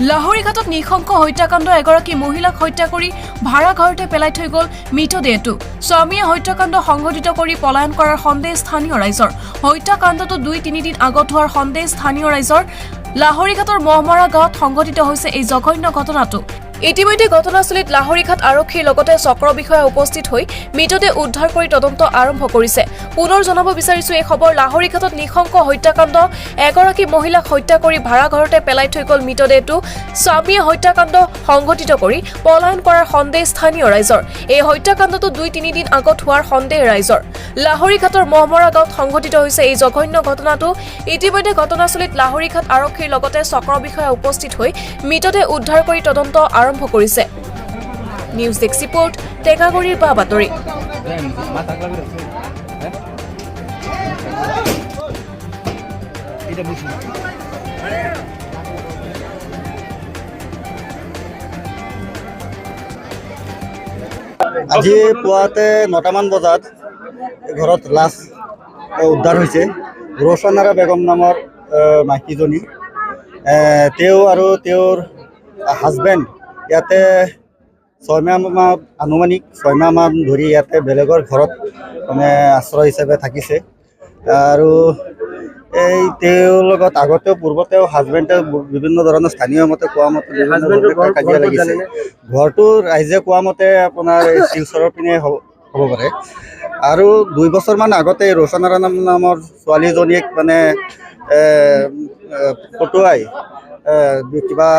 লাহৰীঘাটত নিশংস হত্যাকাণ্ড এগৰাকী মহিলাক হত্যা কৰি ভাড়া ঘৰতে পেলাই থৈ গ'ল মৃতদেহটো। স্বামীয়ে হত্যাকাণ্ড সংঘটিত কৰি পলায়ন কৰাৰ সন্দেহ স্থানীয় ৰাইজৰ। হত্যাকাণ্ডটো ২-৩ দিন আগত হোৱাৰ সন্দেহ স্থানীয় ৰাইজৰ। লাহৰীঘাটৰ মহমৰা গাঁৱত সংঘটিত হৈছে এই জঘন্য ঘটনাটো। ইতিমধ্যে ঘটনাস্থলীত লাহৰীঘাট আৰক্ষীৰ লগতে চক্ৰ বিষয়া উপস্থিত হৈ মৃতদেহ উদ্ধাৰ কৰি তদন্ত আৰম্ভ কৰিছে। পুনৰ জনাব বিচাৰিছো এই খবৰ। লাহৰীঘাটত নিশংস হত্যাকাণ্ড এগৰাকী মহিলাক হত্যা কৰি ভাড়া ঘৰতে পেলাই থৈ গ'ল মৃতদেহটো। স্বামীয়ে হত্যাকাণ্ড সংঘটিত কৰি পলায়ন কৰাৰ সন্দেহ স্থানীয় ৰাইজৰ। এই হত্যাকাণ্ডটো ২-৩ দিন আগত হোৱাৰ সন্দেহ ৰাইজৰ। লাহৰীঘাটৰ মহমৰা গাঁৱত সংঘটিত হৈছে এই জঘন্য ঘটনাটো। ইতিমধ্যে ঘটনাস্থলীত লাহৰীঘাট আৰক্ষীৰ লগতে চক্ৰ বিষয়া উপস্থিত হৈ মৃতদেহ উদ্ধাৰ কৰি তদন্ত আৰম্ভ কৰিছে। নিউজ ডেস্ক ৰিপৰ্ট, টেঙাগুৰিৰ পৰা বাতৰি। আজি পুৱাতে ৯টামান বজাত ঘৰত লাশ উদ্ধাৰ হৈছে। ৰোশনাৰা বেগম নামৰ মাইকীজনী, তেওঁ আৰু তেওঁৰ হাজবেণ্ড ইয়াতে ৬ মাহ আনুমানিক ৬ মাহমান ধৰি ইয়াতে বেলেগৰ ঘৰত মানে আশ্ৰয় হিচাপে থাকিছে। আৰু তেওঁৰ লগত আগতেও পূৰ্বতেও হাজবেণ্ডে বিভিন্ন ধৰণৰ স্থানীয় মতে কোৱা মতে কাজিয়া লাগিছে। ঘৰটো ৰাইজে কোৱা মতে আপোনাৰ শিলচৰৰ পিনে হ'ব পাৰে। আৰু ২ বছৰমান আগতে ৰোশনাৰা নামৰ ছোৱালীজনীক মানে পটুৱাই কিবা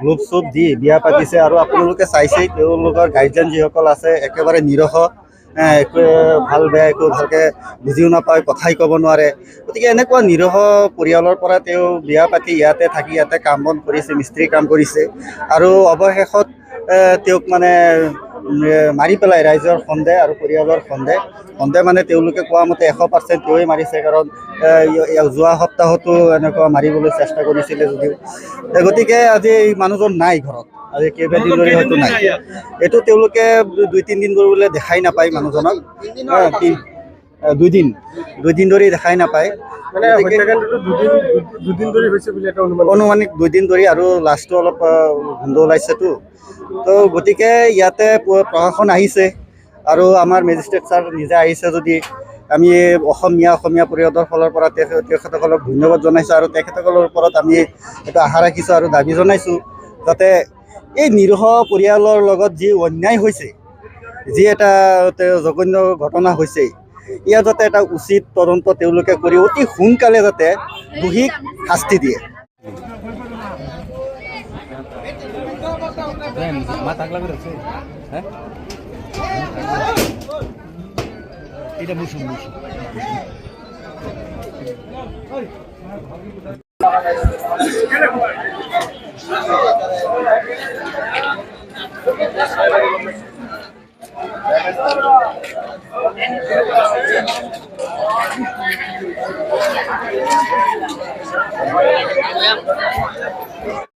লোভ চোপ দি বিয়া পাতিছে। আৰু আপোনালোকে চাইছেই তেওঁলোকৰ গাৰ্জেন যিসকল আছে একেবাৰে নিৰহ, একো ভাল বেয়া একো ভালকৈ বুজিও নাপায়, কথাই ক'ব নোৱাৰে। গতিকে এনেকুৱা নিৰহ পৰিয়ালৰ পৰা তেওঁ বিয়া পাতি ইয়াতে থাকি ইয়াতে কাম বন কৰিছে, মিস্ত্ৰী কাম কৰিছে। আৰু অৱশেষত তেওঁক মানে মাৰি পেলাই ৰাইজৰ সন্দেহ আৰু পৰিয়ালৰ সন্দেহ মানে তেওঁলোকে কোৱা মতে ১০০% তেওঁৱে মাৰিছে। কাৰণ যোৱা সপ্তাহতো এনেকুৱা মাৰিবলৈ চেষ্টা কৰিছিলে যদিও। গতিকে আজি এই মানুহজন নাই ঘৰত, আজি কেইবাদিন ধৰি হয়তো নাই। এইটো তেওঁলোকে ২-৩ দিন ধৰি দেখাই নাপায় মানুহজনক। ২ দিন ধৰি দেখাই নাপায়, অনুমানিক ২ দিন ধৰি। আৰু লাষ্টটো অলপ গোন্ধ ওলাইছেতো। তো গতিকে ইয়াতে প্ৰশাসন আহিছে আৰু আমাৰ মেজিষ্ট্ৰেট ছাৰ নিজে আহিছে। যদি আমি অসমীয়া পৰিষদৰ ফালৰ পৰা তেখেতসকলক ধন্যবাদ জনাইছোঁ। আৰু তেখেতসকলৰ ওপৰত আমি এটা আশা ৰাখিছোঁ আৰু দাবী জনাইছোঁ যাতে এই নিৰহ পৰিয়ালৰ লগত যি অন্যায় হৈছে, যি এটা জঘন্য ঘটনা হৈছে, ইয়াৰ যাতে এটা উচিত তদন্ত তেওঁলোকে কৰি অতি সোনকালে যাতে দোষীক শাস্তি দিয়ে।